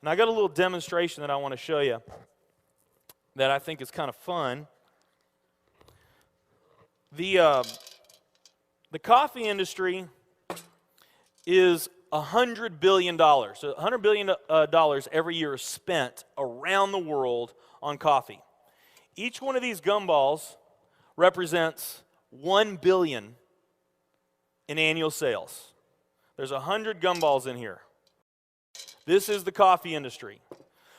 And I got a little demonstration that I want to show you that I think is kind of fun. The coffee industry is $100 billion. So $100 billion every year is spent around the world on coffee. Each one of these gumballs represents $1 billion in annual sales. There's 100 gumballs in here. This is the coffee industry.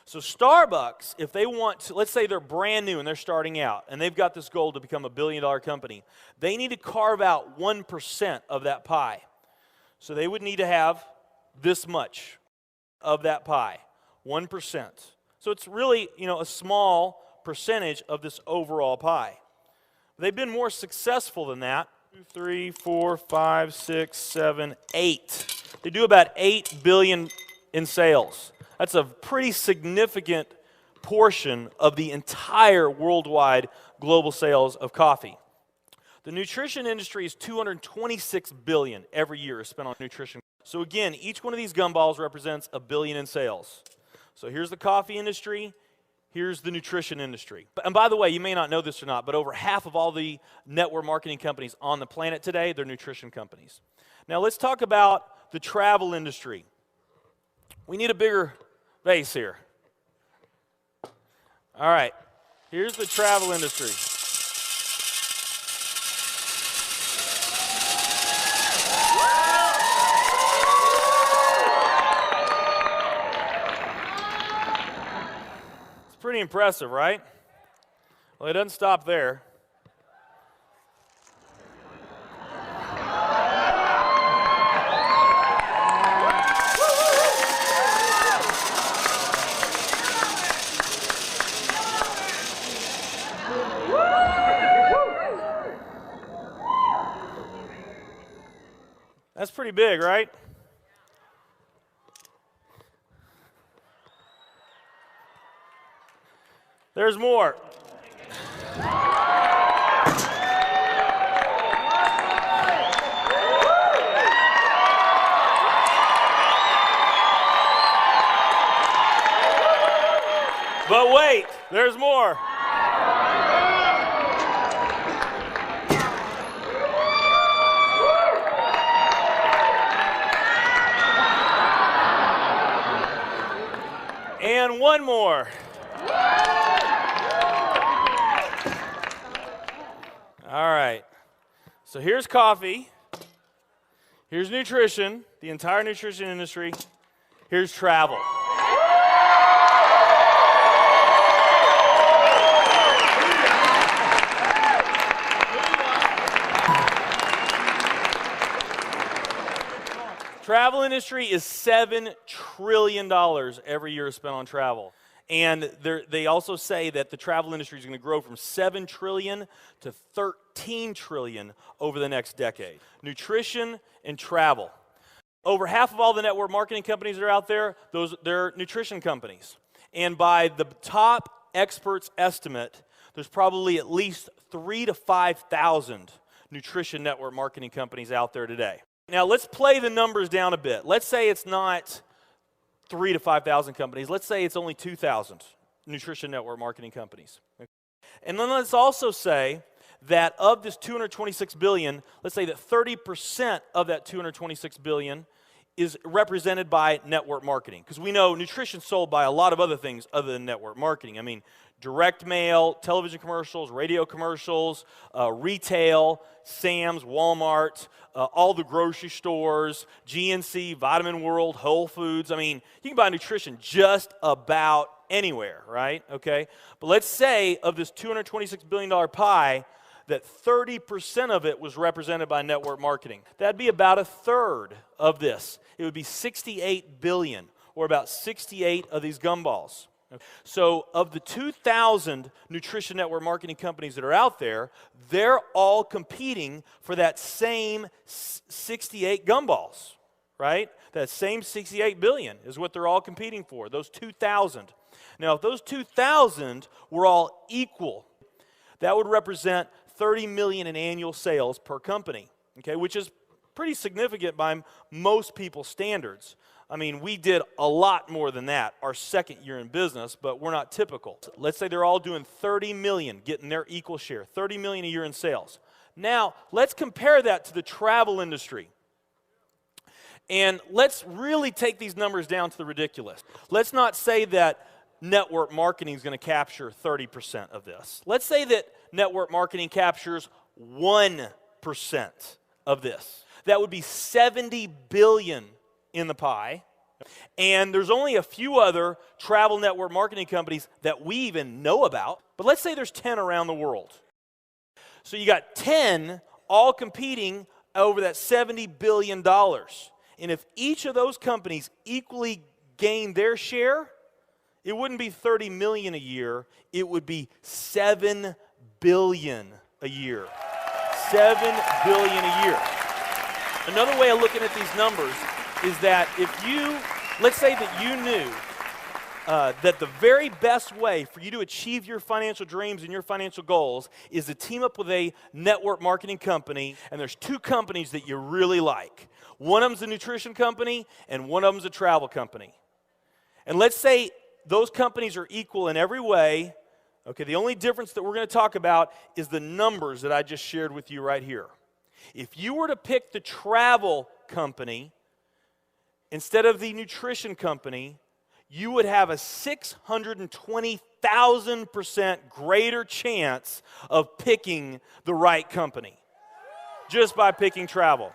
So Starbucks, if they want to, let's say they're brand new and they're starting out, and they've got this goal to become $1 billion company, they need to carve out 1% of that pie. So they would need to have this much of that pie, 1%. So it's really, a small percentage of this overall pie. They've been more successful than that. 2, 3, 4, 5, 6, 7, 8. They do about $8 billion in sales. That's a pretty significant portion of the entire worldwide global sales of coffee. The nutrition industry is $226 billion every year is spent on nutrition. So again, each one of these gumballs represents $1 billion in sales. So here's the coffee industry, here's the nutrition industry. And by the way, you may not know this or not, but over half of all the network marketing companies on the planet today, they're nutrition companies. Now let's talk about the travel industry. We need a bigger vase here. All right, here's the travel industry. It's pretty impressive, right? Well, it doesn't stop there. That's pretty big, right? There's more. But wait, there's more. And one more. All right. So here's coffee. Here's nutrition, the entire nutrition industry. Here's travel. Travel industry is $7 trillion every year spent on travel. And they also say that the travel industry is going to grow from $7 trillion to $13 trillion over the next decade. Nutrition and travel. Over half of all the network marketing companies that are out there, they're nutrition companies. And by the top experts' estimate, there's probably at least 3,000 to 5,000 nutrition network marketing companies out there today. Now, let's play the numbers down a bit. Let's say it's not 3,000 to 5,000 companies. Let's say it's only 2,000 nutrition network marketing companies. And then let's also say that of this $226 billion, let's say that 30% of that $226 billion is represented by network marketing. Because we know nutrition's sold by a lot of other things other than network marketing. I mean, direct mail, television commercials, radio commercials, retail, Sam's, Walmart, all the grocery stores, GNC, Vitamin World, Whole Foods. I mean, you can buy nutrition just about anywhere, right? Okay? But let's say of this $226 billion pie, that 30% of it was represented by network marketing. That'd be about a third of this. It would be 68 billion, or about 68 of these gumballs. So of the 2,000 nutrition network marketing companies that are out there, they're all competing for that same 68 gumballs, right? That same 68 billion is what they're all competing for, those 2,000. Now, if those 2,000 were all equal, that would represent 30 million in annual sales per company, okay, which is pretty significant by most people's standards. I mean, we did a lot more than that our second year in business, but we're not typical. Let's say they're all doing 30 million, getting their equal share, 30 million a year in sales. Now, let's compare that to the travel industry. And let's really take these numbers down to the ridiculous. Let's not say that network marketing is going to capture 30% of this. Let's say that network marketing captures 1% of this. That would be 70 billion in the pie. And there's only a few other travel network marketing companies that we even know about. But let's say there's 10 around the world. So you got 10 all competing over that $70 billion. And if each of those companies equally gain their share, it wouldn't be 30 million a year, it would be 7 billion a year. 7 billion a year. Another way of looking at these numbers is that if you, let's say that you knew that the very best way for you to achieve your financial dreams and your financial goals is to team up with a network marketing company, and there's two companies that you really like. One of them's a nutrition company, and one of them's a travel company. And let's say those companies are equal in every way. Okay, the only difference that we're going to talk about is the numbers that I just shared with you right here. If you were to pick the travel company instead of the nutrition company, you would have a 620,000% greater chance of picking the right company just by picking travel.